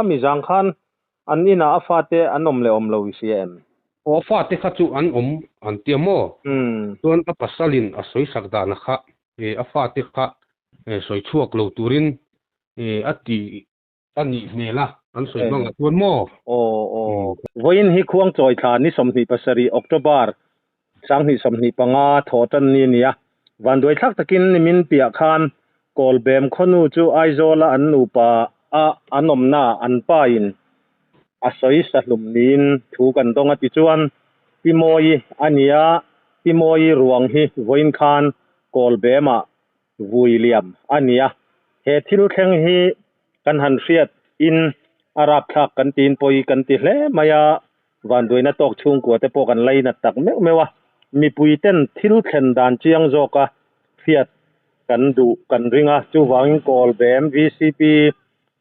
khami jang khan an ina afate anom le om lo cm o fate kha chu an an tiamo ton a pasalin a soi sakda na kha afate kha soi chuak lo turin ati ani mela an soi bang tuan mo voin hi khuang choi tha ni somni pasari october sang ni somni panga thotan ni nia van doi thak takin nimin pia khan kolbem khonu chu aizola an nu pa a anom na an pa in asoi salum nin thu kan donga ti chuan pimoi ania pimoi ruang hi voin khan kolbema vuiliam ania he thil kheng hi kan han riat in arab thak kan tin poi kan ti hle maya van doina tok chung ko te po kan leina tak mewa mi puiten thil khen dan chiang zoka fiat kan du kan ringa chu wang kolbem vcp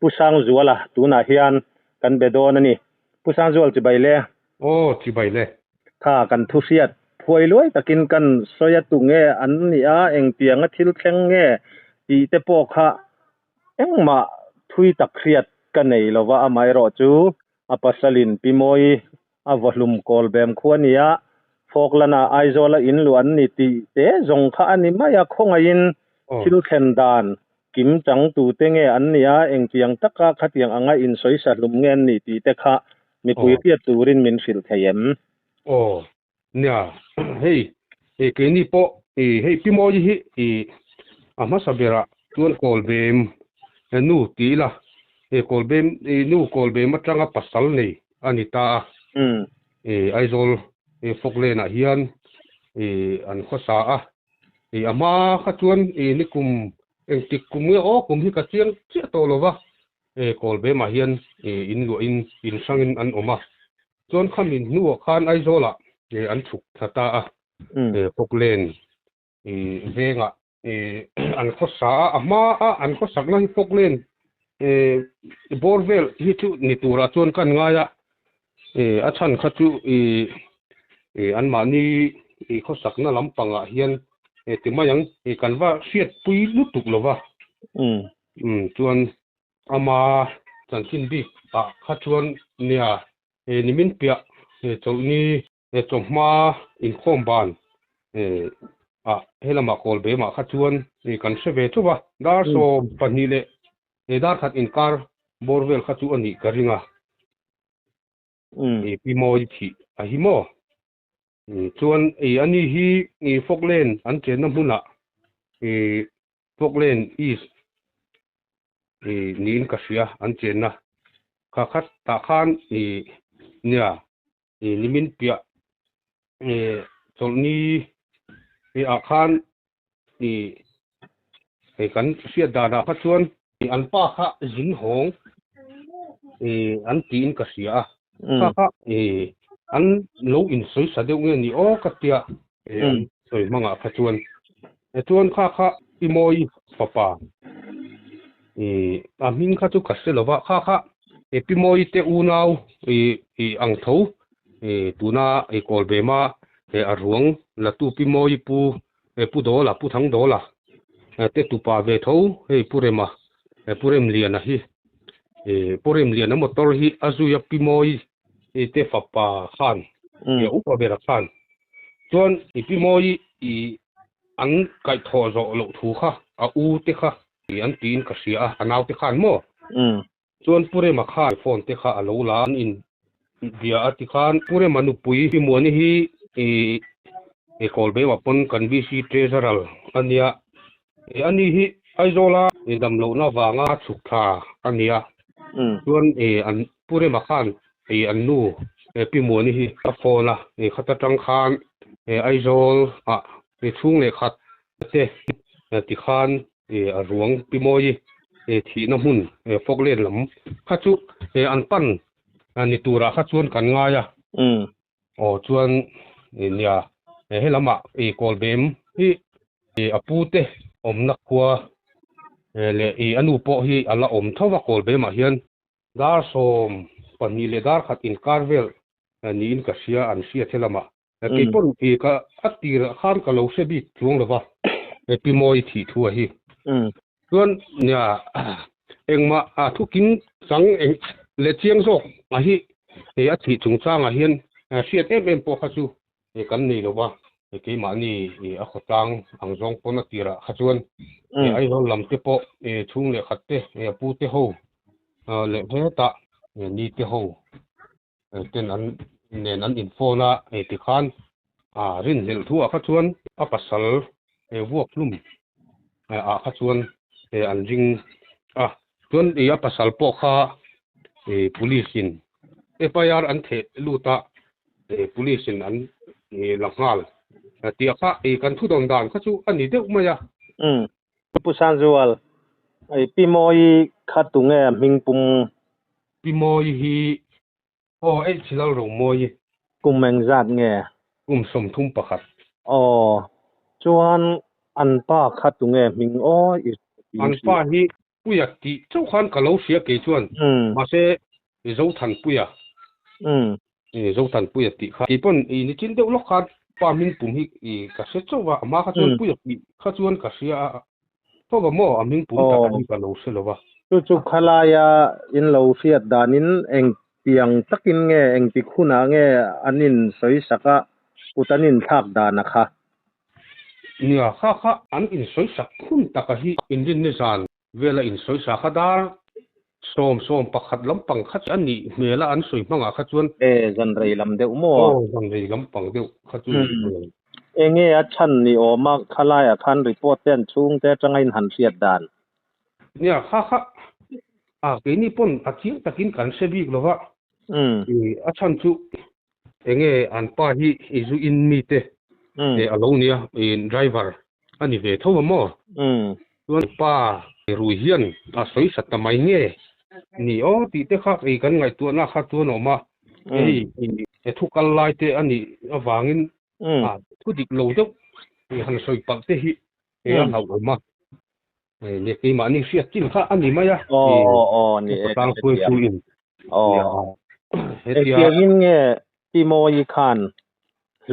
pusang zuala tuna hian kan bedon ani pusang zual chi baile chi baile tha kan thu riat phoi loi takin kan soya tu nge an nia eng pianga thil kheng nge ti te po kha engma thui tak riat kan nei lova amai ro chu apasalin pimoi avolum kolbem khuania foklana aizola in luan ni ti te zong kha ani maya khonga in thil khen dan kim chang tu te nge an nia eng piang taka khatiang anga in soi salum nge ni ti te kha mi pui tia turin min fil thayem nya hey ke ni po hey pimoi hi ama sabera tuan kolbem nu ti la kolbem nu kolbem atanga pasal nei anita aizol foklena hian an khosa ama khatuan nikum engtik kumwe kum hi ka chiang chi to lova kolbem hian in lo in sangin an oma chon khamin nu khan aizola an thuk thata foklen venga an khosa ama an khosakna hi foklen borvel hi chu ni tura chon kan ngaya a chan kha chu an mani khosakna lampanga hian timayang kanwa siat pui lutuk lova chuan ama chanchin bi kha chuan nia nimin pia cholni chomma in khomban helama kolbe ma kha chuan kan seve chuwa dar so panile dar khat in kar borvel kha chu ani karinga pimoi thi a himo chuan ani hi foklen an chen na huna foklen is nin kasia an chen na kha khat ta khan nia nimin pia tolni a khan kan sia dana kha chuan an pa kha jin hong an tin kasia kha an lo in soi sadeu nge ni katia soi manga kha chuan kha imoi papa a min kha chu kaselova kha pimoi te unau ang tho tuna kolbema arung la tu pimoi pu dola pu thang dola te tu pa ve tho purem liana hi purem liana motor hi azuya pimoi te fapa khan upa vera khan chon pimoi an kai tho zo lo thu kha a u te kha an tin ka sia anaw te khan mo chon purem kha phone te kha alo la in bia ati khan purem manu pui pimoni hi kolbe wapon kan bi si treasurer ania ani hi aizola damlo na wanga chukha ania chuan an purem khan an nu pimoni hi a phone khata tang khan aizol chung le khat te ti khan a ruang pimoi thi na hun foklen lam kha chu an pan ani tura kha chuan kan ngaya chuan nia helama kolbem hi apute omna khwa le anu po hi ala om thowa kolbem a hian dar som pani le dar khat in karvel ni in ka sia an sia thelama ke pon ka atir khan ka lo se bi chung lova pimoi thi thu hi chuan nia engma thukin sang eng le chiang sok a hi e a thi chung chang a hian siat em po kha chu e kan nei lo wa e ke ma ni e a khotang ang jong pon a tira kha chuan e ai ro lam te po e chung le khat te e pu te ho le he ta e ni te ho ten an nen an info na e ti khan rin lel thu a kha chuan a pasal e vuak lum a kha chuan e an ring chuan e a pasal po kha e police in FIR an the luta e police in an e langal ti kha e kan thu dong dan kha chu ani deuh maya pusan zual ai pimoi khatunge mingpum pimoi hi ei chilal ro moi kumeng zat nge som thum pakhat chuan an pa khatunge ming an pa hi puya ti chau khan kalau sia ke chuan ma se zo than puya zo than puya ti kha ti pon ni chin deuh lok khat pa min pum hi ka se chowa ma kha chuan puya ti kha chuan ka sia to ba mo aming pum ta kan ka lo se lo wa chu khalaya in lo fiat danin eng piang takin nge eng ti khuna nge anin soi saka utanin thak dana kha nia kha an in soi sak khun taka hi in din ni zan vela in soi sa khadar som pakhat lampang khat ani mela an soi manga kha chuan zan rei lam deuh mo zan rei lampang deuh kha chu enge a chan ni oma khalaya khan report ten chung te changain han fiat dan nia kha ke ni pon achiang takin kan se bik lova a chan chu enge an pa hi izu in mi te alo nia in driver ani ve thowa mo tuan pa rui hian a soi sat tamai nge ni ti te kha ri kan ngai tu na kha tu no ma e thu kal lai te ani awangin thu dik lo deuh e han soi pak te hi e a hau ma ne ke ma ni sia tin kha ani ma ya ni e tang pui in hetia in nge timoi khan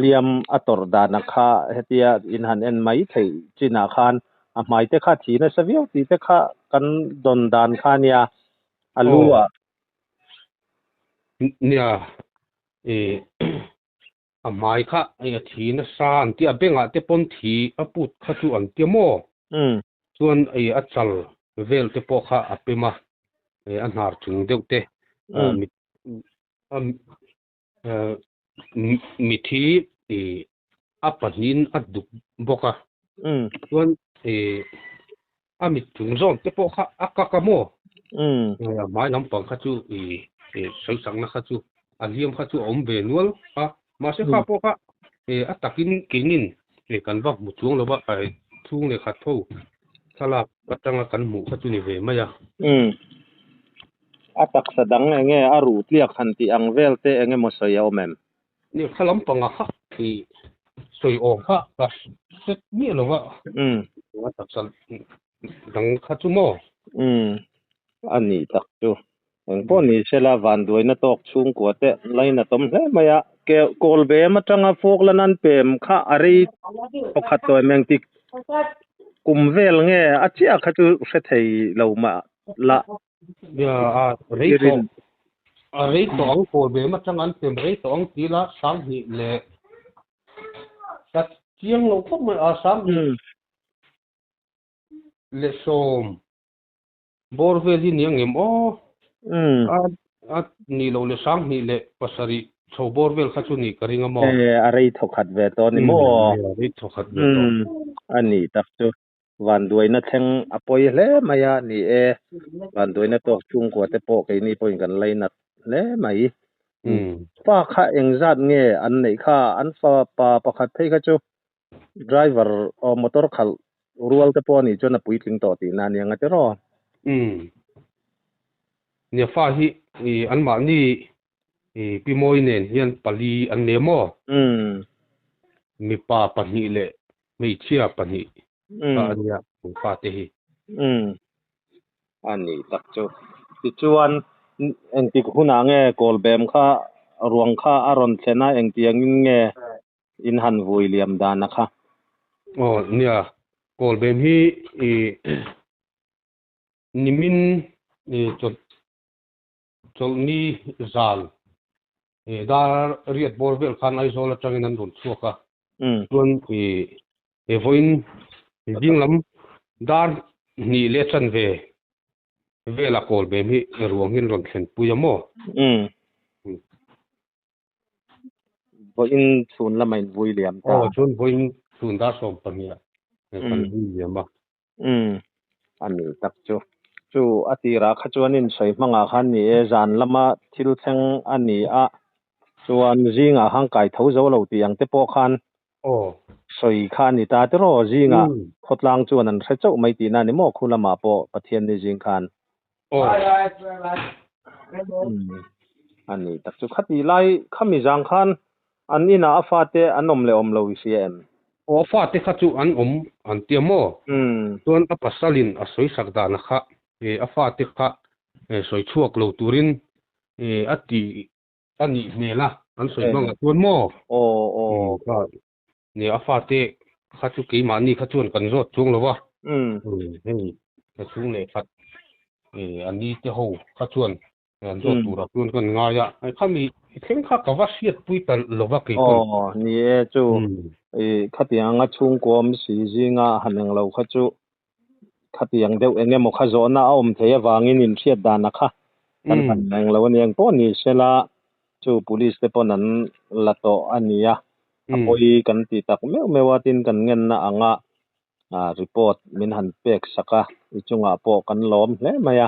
liam ator dana kha hetia in han en mai thei china khan a mai te kha thina saviau ti te kha kan don dan khania alua nia a mai kha e thina san ti a benga te pon thi a put kha chu an ti mo chuan a chal vel te po kha apema an har chung deuh te mi thi a panin a duk boka chuan mi chung zon te po kha akaka mo mai lampang kha chu soi sang na kha chu a liam kha chu om ve nual ma se kha po kha a takin kingin kan vak mu chung lo ba ai thung le kha tho sala patanga kan mu kha chu ni ve maya atak sadang nge aru tliak han ti ang vel te enge mo soyau mem ni khalam panga kha soi om kha ka set mi lo wa atak sal dang kha chu mo ani tak chu eng poni sela van duina tok chung ko te laina tom hle maya ke kolbe ma tanga foklanan pem kha ari pakhat toy meng tik kumvel nge achia kha chu se thei lo ma la ya rei tong kolbe ma tanga an pem rei tong ti la sang hi le sat chiang lo khop ma sang le som borvel hi niang em ni lo le sang ni le pasari tho borvel kha chu ni karinga mo arei thokhat ve to ni mo rei thokhat ve to ani tak chu van duina theng apoi hle maya ni van duina tok chung ko te po ke ni point kan laina le mai pa kha engzat nge an nei kha an fa pa pakhat thei kha chu driver o motor khal rual te po ni chona puitling to ti na ni anga te ro ne fa hi an ma ni pimoi nen hian pali an nemo mi pa pani le mi chia pani pa ania fa te hi ani tak chu ti chuan eng ti huna nge kolbem kha ruang kha aron thena eng tiang nge in han vui liam dana kha nia kolbem hi nimin chol ni zal da riat borvel khan ai zola changin an don chuaka tuan voin dinglam dar ni le chan ve la kol be mi ruangin ron thlen puyamo voin chun lamain vui liam ta chun voin chun da som pamia kan vui liama ani tak chu atira khachuanin soi manga khan ni e zan lama thil theng ani a chuan zinga hangkai tho zo lo ti ang te po khan soi khan ni ta te ro zinga khotlang chuan an thachau mai ti na ni mo khulama po pathian ni jing khan ani tak chu khati lai khami jang khan an ina afate anom le om lo cm afate khachu an tiamo tuan apasalin asoi sakda na kha afate kha soi chuak lo turin ati ani mela an soi manga tuan mo ni afate khachu ke mani khachuan kan rot chung lowa hei chung le khat ani te ho khachuan an rot tura tuan kan ngaya khami theng kha ka wasiat pui tan lowa ke ni e chu khatianga chung kom si zinga haneng lo khachu khatiang deuh enge mo khazona om theya wangin in thiat dana kha kan haneng lo ni ang po ni sela chu police te ponan lato ania apoi kan ti tak mewatin kan ngen na anga report min han pek saka ichunga po kan lom hle maya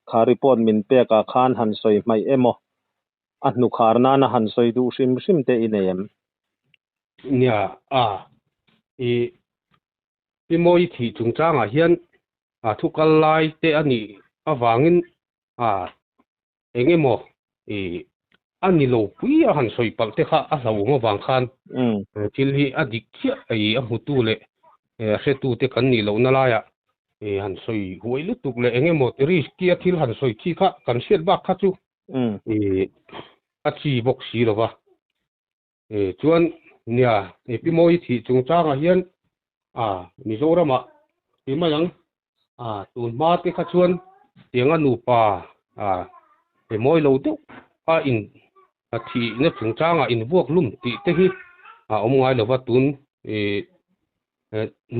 kha report min peka khan han soi mai emo anu kharna na han soi du sim te ineem nia moi thi chungchanga hian thukal lai te ani awangin engemo ani lo pui a han soi pal te kha a lo ngo wang khan til hi adik khia a hutu le setu te kan ni lo na la ya han soi huai lu tuk le engemo risk kia thil han soi khi kha kan siat ba kha chu a chi box si lo wa chuan nia pimoi thi chungchanga hian Mizorama pimayang tun ma te kha chuan tianga nu pa moi lo tu in thi na chungchanga in buak lum ti te hi omngai lo wa tun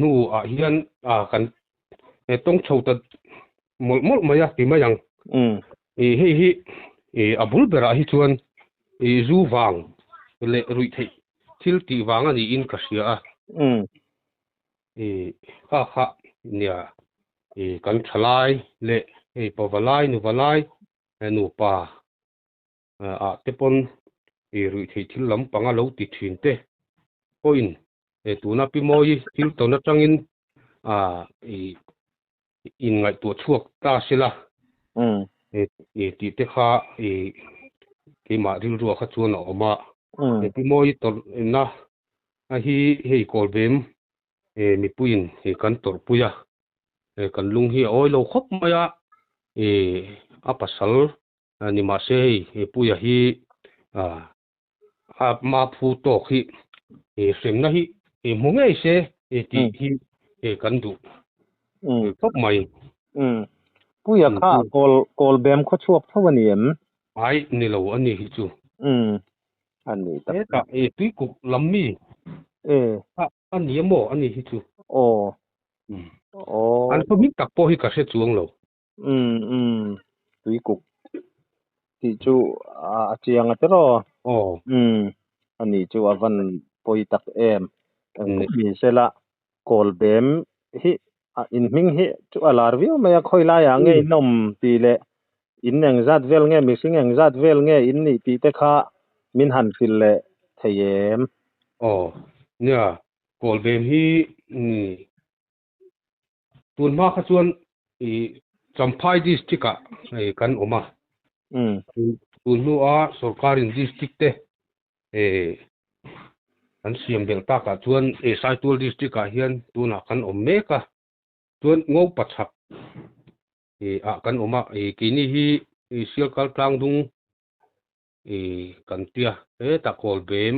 nu hian kan tong chhota mol maya pimayang hi abul bera hi chuan zu wang le rui thei thil ti wanga ni in ka sia kha nia kan thalai le pawalai nu walai nu pa tepon rui thei thil lam panga lo ti thin te point tuna pi moi thil to na changin in ngai tu chuak ta sila ti te kha ke ma ril ro kha chuan oma pi moi to na hi hei kolbem mi puin kan tor puya kan lung hi oi lo khop maya apasal ni ma se puya hi ma phu to hi sem na hi mungei se ti hi kan du khop mai puya kha kol bem kho chuak thawaniem ai ni lo ani hi chu ani ta tui kuk lammi ani mo ani hi chu an po mi tak po hi ka se chuang lo tui kuk ti chu chiang atero ani chu avan poi tak em mi sela kol bem hi in ming hi chu alar viu maya khoila ya nge nom ti le in eng zat vel nge mi sing eng zat vel nge in ni ti te kha min han fil le theyem nia kol bem hi tun ma kha chuan champhai district kan oma tun nu a sarkarin district te an siam bel ta ka chuan saitul district ka hian tuna kan om meka chuan ngau pachak kan oma kini hi sialkal tlang dung kan tia ta kol bem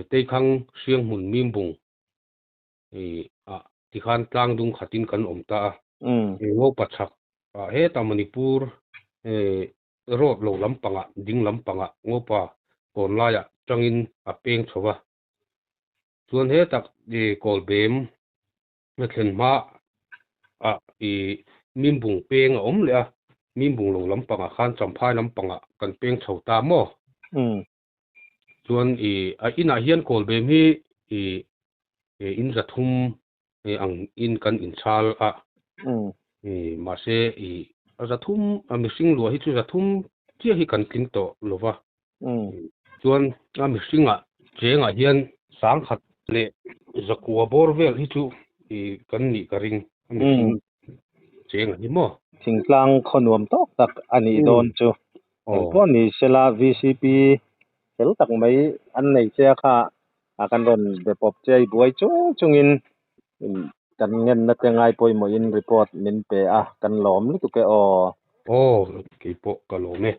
te khang siang mun mim bung ti khan tlang dung khatin kan om ta ngau pachak he ta manipur โรดโลลำปังอะดิ้งลำปังอะงปะก่อนลายอะจังอินอะเป้งชวะส่วนเฮตักดีกอลเบมไม่เห็นมาอะอีมิมบุงเป้งอมเลยอะมิมบุงโลลำปังอะข้านจำพายลำปังอะกันเป้งชาวตามอส่วนอินอาเฮียนกอลเบมฮีอินจะทุ่มอังอินกันอินชาลอะมาเซจะทุ่มมิสิงลัวฮิจูจะทุ่มเจียฮิกันกินโตหรือวะส่วนมิสิงอะเจงอาเฮียนสังขัดเลจะกัวบอร์เวลฮิจูกันนี่กริงมิสิงเจงอะนี่มั้งสิงกลางคนวมตอกตักอันนี้โดนจูพวกนี้เซลา VCP เฮลตักไม่อันไหนเสียค่ะakan don be pop chei buai chungin kan ngen na te ngai poi mo in report min pe kan lom lu ke o ke po ka lo me